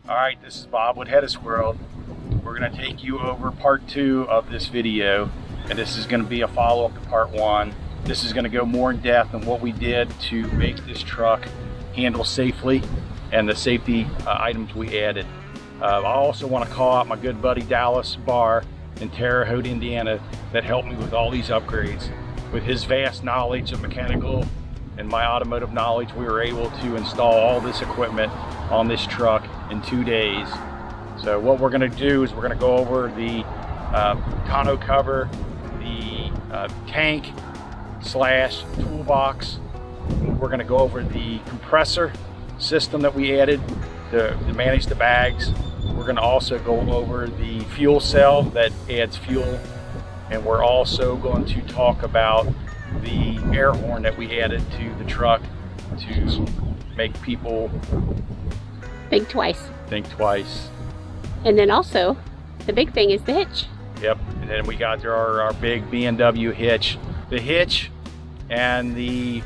Alright, this is Bob with HetteshWorld. We're going to take you over part 2 of this video, and this is going to be a follow-up to part 1. This is going to go more in depth on what we did to make this truck handle safely and the safety items we added. I also want to call out my good buddy Dallas Barr in Terre Haute, Indiana, that helped me with all these upgrades. With his vast knowledge of mechanical and my automotive knowledge, we were able to install all this equipment on this truck in 2 days. So what we're going to do is we're going to go over the tonneau cover, the tank slash toolbox. We're going to go over the compressor system that we added to manage the bags. We're going to also go over the fuel cell that adds fuel, and we're also going to talk about the air horn that we added to the truck to make people think twice. And then also the big thing is the hitch. Yep, and then we got our big B&W hitch. The hitch and the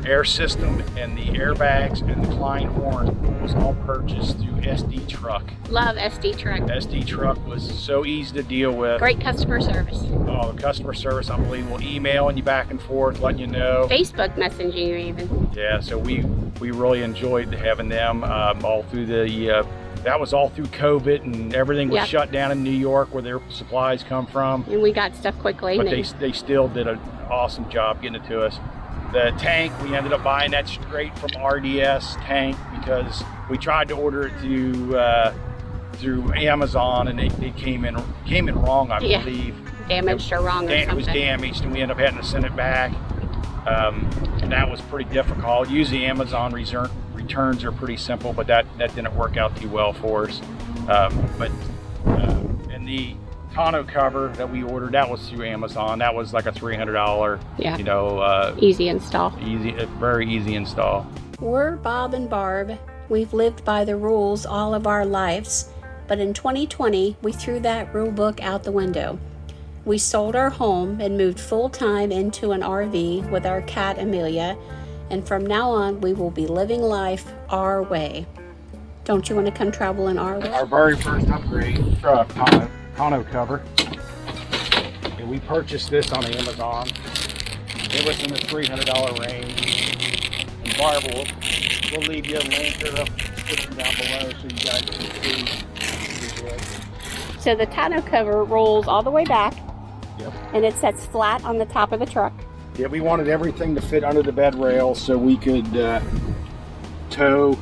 air system and the airbags and the Kleinn horn was all purchased through SD Truck. Love SD Truck. SD Truck was so easy to deal with. Great customer service. Oh, the customer service, unbelievable. Emailing you back and forth, letting you know. Facebook messaging you even. Yeah, so we really enjoyed having them all through the, that was all through COVID, and everything was shut down in New York where their supplies come from. And we got stuff quickly. But they still did an awesome job getting it to us. The tank, we ended up buying that straight from RDS tank because we tried to order it through Amazon, and they came in wrong, I believe. Damaged or wrong or something. It was damaged, and we ended up having to send it back. And that was pretty difficult. Usually Amazon returns are pretty simple, but that didn't work out too well for us. And the tonneau cover that we ordered, that was through Amazon. That was like a $300, you know, easy install. Very easy install. We're Bob and Barb. We've lived by the rules all of our lives, but in 2020, we threw that rule book out the window. We sold our home and moved full-time into an RV with our cat Amelia, and from now on, we will be living life our way. Don't you want to come travel in our way? Our very first upgrade truck, tonneau cover. And we purchased this on Amazon. It was in the $300 range. And Barb, we'll leave you a link or a description down below so you guys can see. So the tonneau cover rolls all the way back. Yep. And it sets flat on the top of the truck. Yeah, we wanted everything to fit under the bed rail so we could tow,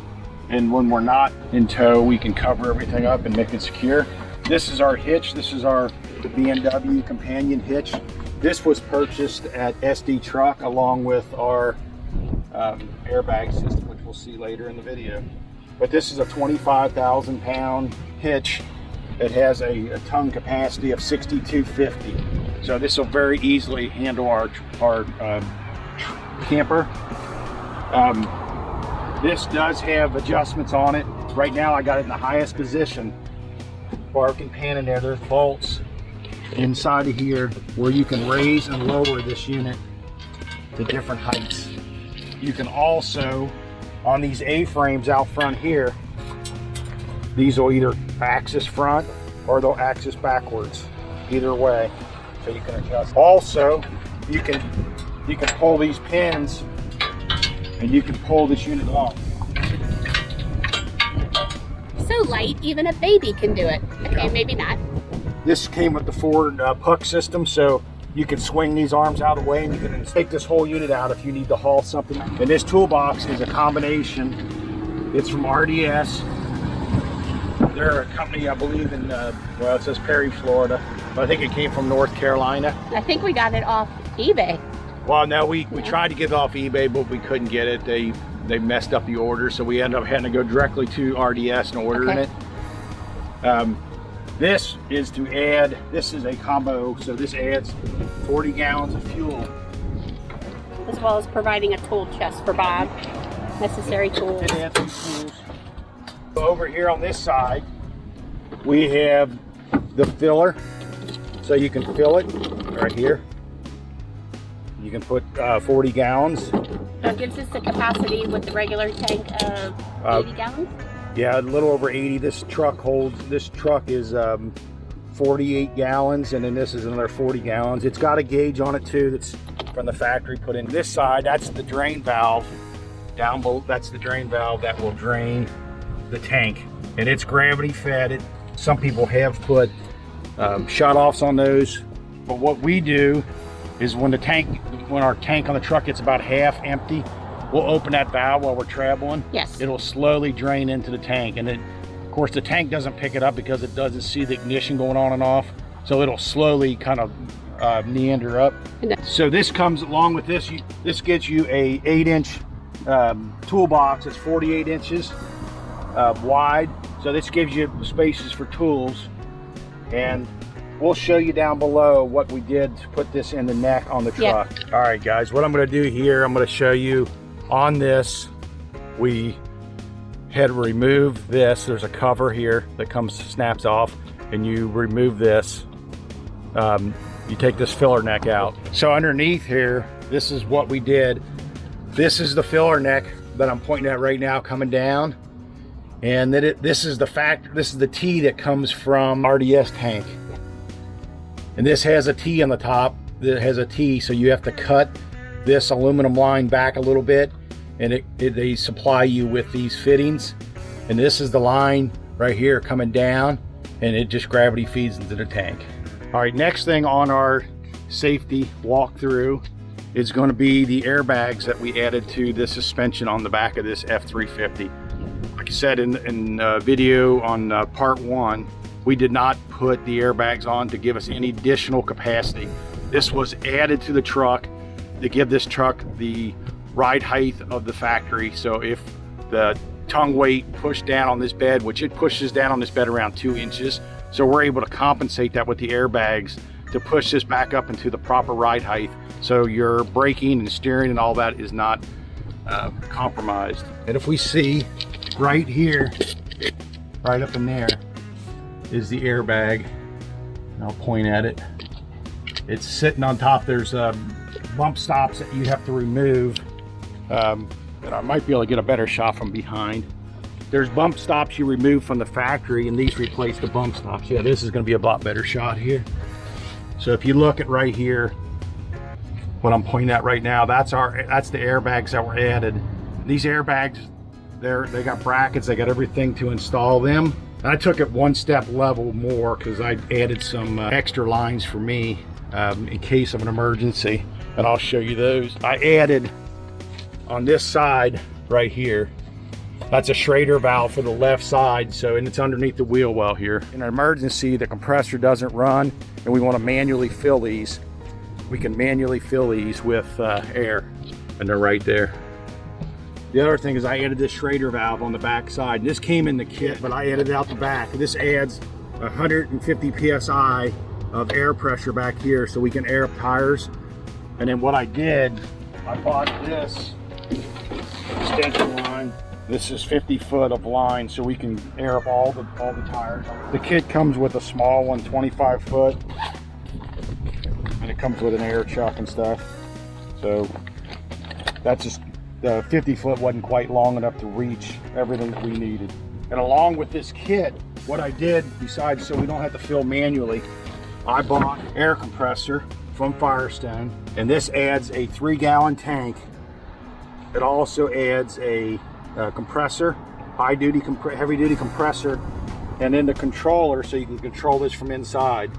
and when we're not in tow, we can cover everything up and make it secure. This is our hitch. This is our B&W companion hitch. This was purchased at SD Truck along with our airbag system, which we'll see later in the video. But this is a 25,000 pound hitch that has a tongue capacity of 6,250. So this will very easily handle our camper. This does have adjustments on it. Right now I got it in the highest position. Barb can pan in there. There's bolts inside of here where you can raise and lower this unit to different heights. You can also, on these A-frames out front here, these will either axis front or they'll axis backwards, either way. So you can adjust. Also, you can pull these pins and you can pull this unit along. So light, even a baby can do it. Okay, maybe not. This came with the Ford puck system, so you can swing these arms out of the way and you can take this whole unit out if you need to haul something. And this toolbox is a combination. It's from RDS. They're a company, I believe, in, well, it says Perry, Florida, but I think it came from North Carolina. I think we got it off eBay. Well, no, we tried to get it off eBay, but we couldn't get it. They messed up the order, so we ended up having to go directly to RDS and ordering it. This is to add, this is a combo, so this adds 40 gallons of fuel. As well as providing a tool chest for Bob. Necessary tools. It adds some tools. Over here on this side, we have the filler, so you can fill it right here. You can put 40 gallons. So it gives us the capacity with the regular tank of 80 gallons? Yeah, a little over 80. This truck is 48 gallons, and then this is another 40 gallons. It's got a gauge on it too that's from the factory put in. This side, that's the drain valve. Down below, that's the drain valve that will drain the tank. And it's gravity fed. Some people have put shut-offs on those. But what we do is when our tank on the truck gets about half empty, we'll open that valve while we're traveling. Yes. It'll slowly drain into the tank. And of course, the tank doesn't pick it up because it doesn't see the ignition going on and off. So it'll slowly kind of meander up. So this comes along with this. This gets you a 8-inch toolbox. It's 48 inches wide. So this gives you spaces for tools. And we'll show you down below what we did to put this in the neck on the truck. Yep. All right, guys, what I'm going to do here, I'm going to show you on this. We had to remove this. There's a cover here that snaps off, and you remove this. You take this filler neck out. So underneath here, this is what we did. This is the filler neck that I'm pointing at right now coming down. And this is the T that comes from RDS tank. And this has a T on the top. That has a T, so you have to cut this aluminum line back a little bit, and they supply you with these fittings. And this is the line right here coming down, and it just gravity feeds into the tank. All right, next thing on our safety walkthrough is going to be the airbags that we added to the suspension on the back of this F350. Like I said in video on part 1, we did not put the airbags on to give us any additional capacity. This was added to the truck to give this truck the ride height of the factory. So if the tongue weight pushed down on this bed, which it pushes down on this bed around 2 inches, so we're able to compensate that with the airbags to push this back up into the proper ride height. So your braking and steering and all that is not compromised. And if we see right here, right up in there, is the airbag. I'll point at it. It's sitting on top. There's bump stops that you have to remove. And I might be able to get a better shot from behind. There's bump stops you remove from the factory, and these replace the bump stops. Yeah, this is going to be a lot better shot here. So if you look at right here, what I'm pointing at right now, that's the airbags that were added. These airbags, they got brackets, they got everything to install them. And I took it one step level more because I added some extra lines for me in case of an emergency, and I'll show you those. I added on this side right here, that's a Schrader valve for the left side, and it's underneath the wheel well here. In an emergency, the compressor doesn't run and we want to manually fill these. We can manually fill these with air, and they're right there. The other thing is I added this Schrader valve on the back side. This came in the kit, but I added it out the back. This adds 150 PSI of air pressure back here so we can air up tires. And then what I did, I bought this extension line. This is 50 foot of line so we can air up all the tires. The kit comes with a small one, 25 foot. And it comes with an air chuck and stuff. So that's just, the 50 foot wasn't quite long enough to reach everything that we needed. And along with this kit, what I did, besides so we don't have to fill manually, I bought an air compressor from Firestone, and this adds a 3-gallon tank. It also adds a compressor, heavy-duty compressor, and then the controller, so you can control this from inside,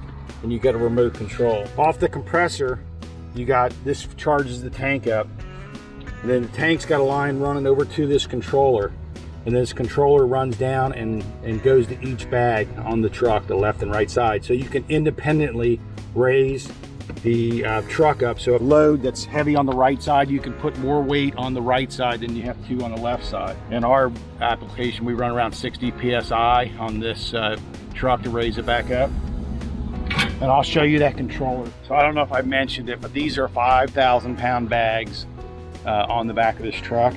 and you got a remote control. Off the compressor, this charges the tank up. And then the tank's got a line running over to this controller, and this controller runs down and goes to each bag on the truck, the left and right side. So you can independently raise the truck up. So a load that's heavy on the right side, you can put more weight on the right side than you have to on the left side. In our application, we run around 60 PSI on this truck to raise it back up. And I'll show you that controller. So I don't know if I mentioned it, but these are 5,000 pound bags on the back of this truck.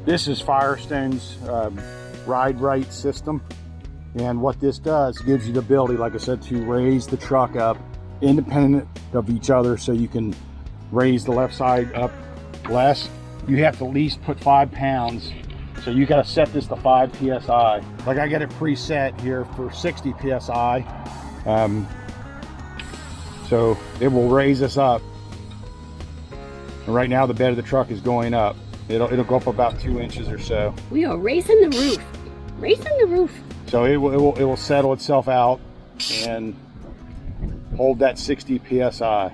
This is Firestone's Ride-Rite system, and what this does, gives you the ability, like I said, to raise the truck up independent of each other, so you can raise the left side up less. You have to at least put 5 pounds, So you got to set this to 5 psi. Like I got it preset here for 60 psi. So it will raise us up. And right now the bed of the truck is going up. It'll go up about 2 inches or so. We are raising the roof. Raising the roof. So it will settle itself out and hold that 60 psi.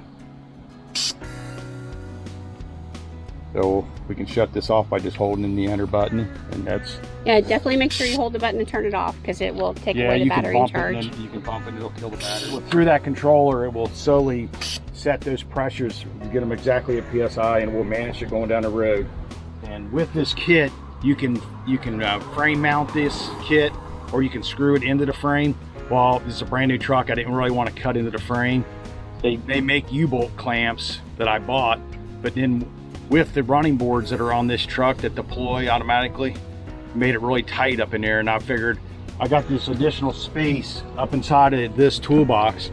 So we can shut this off by just holding in the enter button, and that's... Yeah, definitely make sure you hold the button and turn it off, because it will take away the battery charge. You can pump it and it'll kill the battery. Through that controller, it will slowly set those pressures, get them exactly at psi, and we'll manage it going down the road. And with this kit, you can frame mount this kit, or you can screw it into the frame. Well, this is a brand new truck. I didn't really want to cut into the frame. They make U-bolt clamps that I bought, but then with the running boards that are on this truck that deploy automatically, made it really tight up in there. And I figured I got this additional space up inside of this toolbox.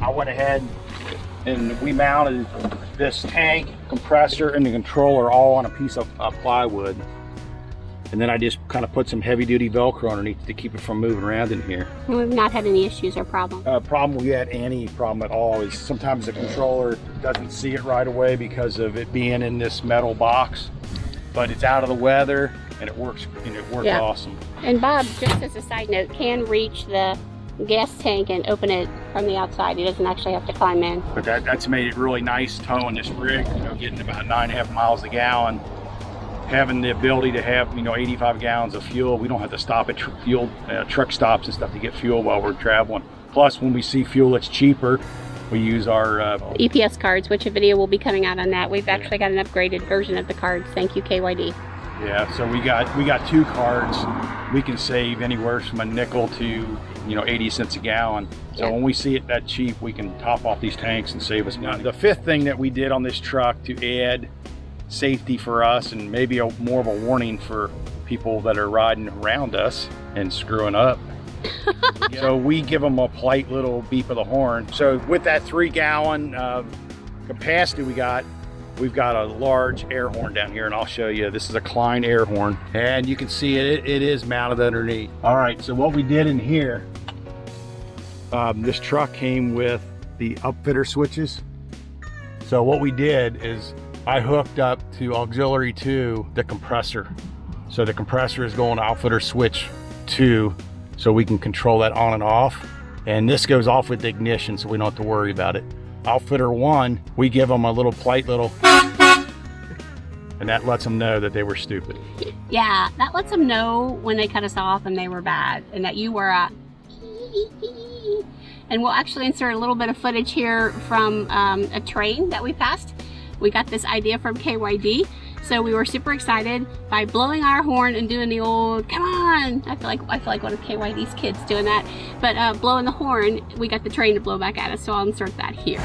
I went ahead and we mounted this tank, compressor, and the controller all on a piece of plywood. And then I just kind of put some heavy duty Velcro underneath to keep it from moving around in here. And we've not had any issues or problems. Problem we had any problem at all is sometimes the controller doesn't see it right away because of it being in this metal box, but it's out of the weather and it works awesome. And Bob, just as a side note, can reach the gas tank and open it from the outside. He doesn't actually have to climb in. But that's made it really nice towing this rig, getting about 9.5 miles a gallon. Having the ability to have 85 gallons of fuel. We don't have to stop at truck stops and stuff to get fuel while we're traveling. Plus, when we see fuel that's cheaper, we use our EPS cards, which a video will be coming out on that. We've actually got an upgraded version of the cards. Thank you, KYD. Yeah, so we got 2 cards. We can save anywhere from a nickel to 80 cents a gallon. So when we see it that cheap, we can top off these tanks and save us money. The 5th thing that we did on this truck to add safety for us, and maybe more of a warning for people that are riding around us and screwing up. So we give them a polite little beep of the horn. So with that 3-gallon capacity we've got a large air horn down here, and I'll show you. This is a Kleinn air horn, and you can see it is mounted underneath. All right, so what we did in here, this truck came with the upfitter switches. So what we did is I hooked up to auxiliary 2 the compressor. So the compressor is going to outfitter switch 2, so we can control that on and off. And this goes off with the ignition, so we don't have to worry about it. Outfitter 1, we give them a little polite little, and that lets them know that they were stupid. Yeah, that lets them know when they cut us off and they were bad, and that you were a and we'll actually insert a little bit of footage here from a train that we passed. We got this idea from KYD, so we were super excited by blowing our horn and doing the old "come on." I feel like one of KYD's kids doing that, but blowing the horn, we got the train to blow back at us. So I'll insert that here.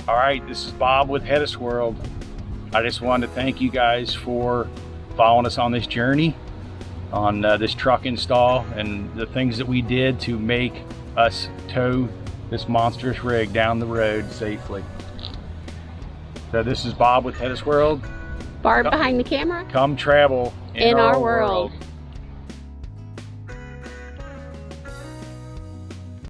All right, this is Bob with HetteshWorld. I just wanted to thank you guys for following us on this journey, on this truck install, and the things that we did to make us tow this monstrous rig down the road safely. So this is Bob with HetteshWorld. Barb behind the camera. Come travel in our world.